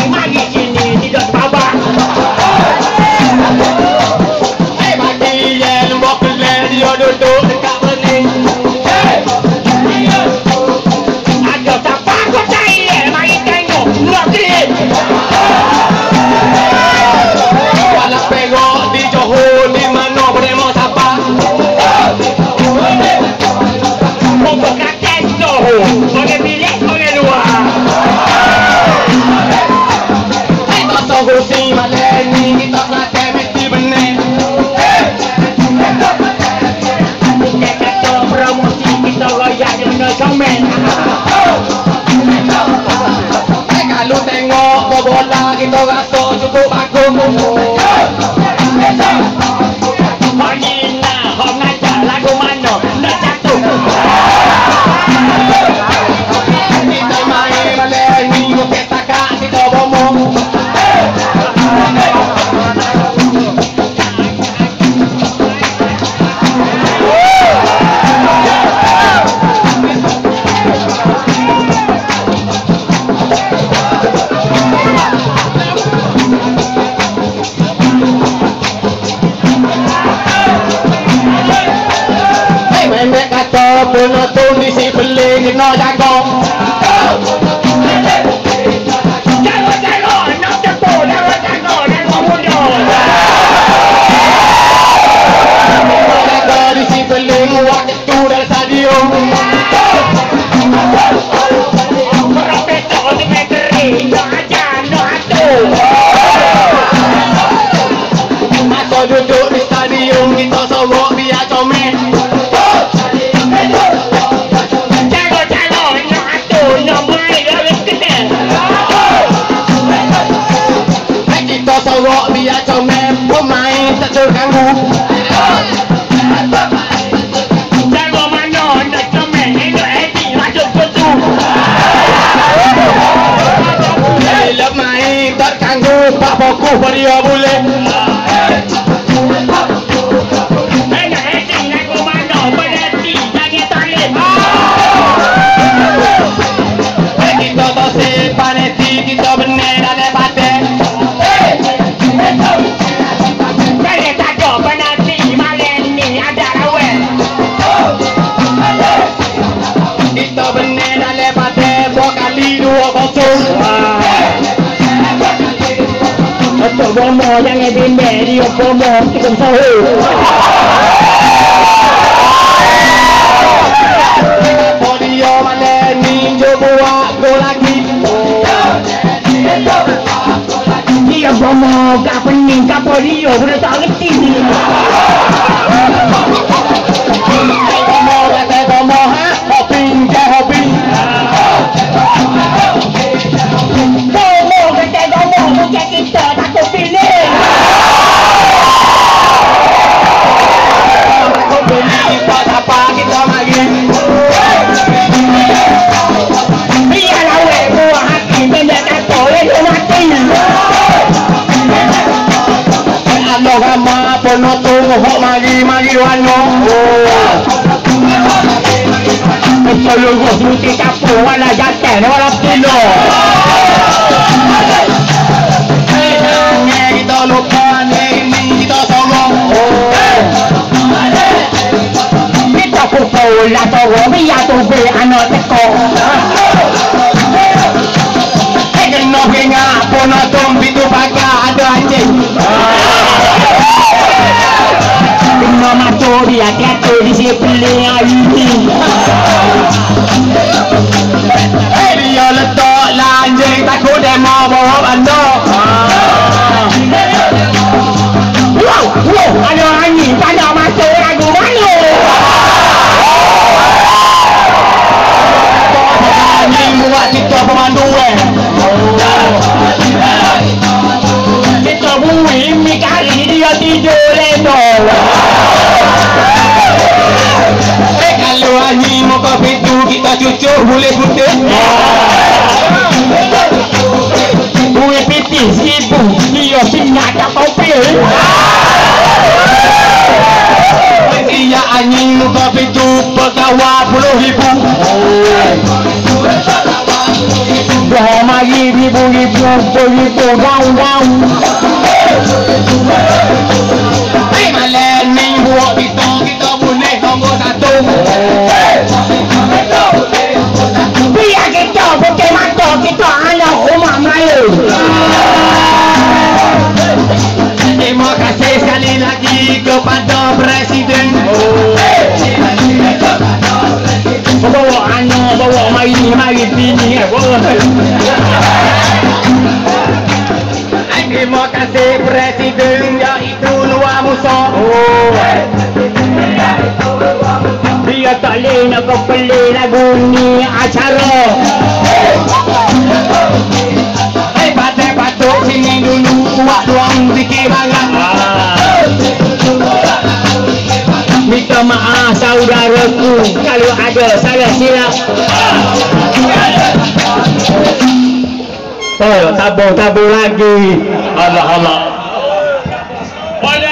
mari sini tidak sabar. Bagi yang boklen dia duduk dekat bening. Ada siapa kau cari? Mari tengok. Nak clean. Walau perok di Johor di mana boleh mau siapa? Untuk kakek Johor. Orang bilik, orang luar. Tak tahu si malam ni kita kelakar mesti benar. Kita kata promosi kita royak dengan komen. Kalau tengok bola kita rasa cukup bagus. Mari nak, kau ngajak lagu mana? Nak jatuh. Kita main malam ni bukan takak kita bomong. Memek kata penonton di si peling kena jaga. Jangan, nak tepuk, jangan muda. Jaga di si peling waktu tu dalam stadium. Profesor di negeri, nak ajar, nak atur. Masa duduk di stadium kita sorok biar comel. Jangan, nak atur, nak main habis kena. Kita sorok biar comel pemain tak terganggu. Jangan mana nak komen, nak edit, masuk ke tu. Elok main tak ganggu, pak fokus dia boleh. Nak edit, lagu mana, berhenti, jangan tarik. Kita tak simpan hati, kita benar dalam batin. Saya tak ada penanti, malam ni ada rawat. Kita benar dalam batin, 2 kali 2-0. Untuk bomo jangan bimbang dia bomo kita sahur. Kenapa dia malam ni dia buat gol lagi? Dia bomo kat pening kat dia pun tak reti. Kata bomo ha? Hoping ke hoping? Bomo kata bomo bukan kita takut pilih. Takut beli buat apa kita mari? Biarlah awak buat hati benda kata dia mati. Ada ramah penonton hok mari wano. Seluruh putih kapur wala jatan wala pilo. Kita lupa ni kita sorong. Kita pukul lah sorong biar tubuh anak teko. Kena beringat penonton pintu pagar ada anjing. Kena masuk dia kata di sini peling hari ni. Dia letak lah anjing takut demo bawa bandar. Wow, ada angin pada masuk lagu mana? Anjing buat kita pemandu Kita bui mik hari ni dia tidur lendor. Kalau anjing muka pintu kita cucuk boleh putih. Bui begitu daun-daun. Hei malam ni buat kita boleh nombor 1. Biar kita putih mata kita anak rumah Melayu. Terima kasih sekali lagi kepada Presiden. Bawa anak, bawa mari bini. Terima kasih Presiden iaitu Luar Musa. Dia tak boleh nak kepeli lagu ni acara. Hei patut sini dulu buat ruang fikir barang. Minta maaf saudaraku kalau ada salah silap. Oh, tabung lagi. Allah. Pada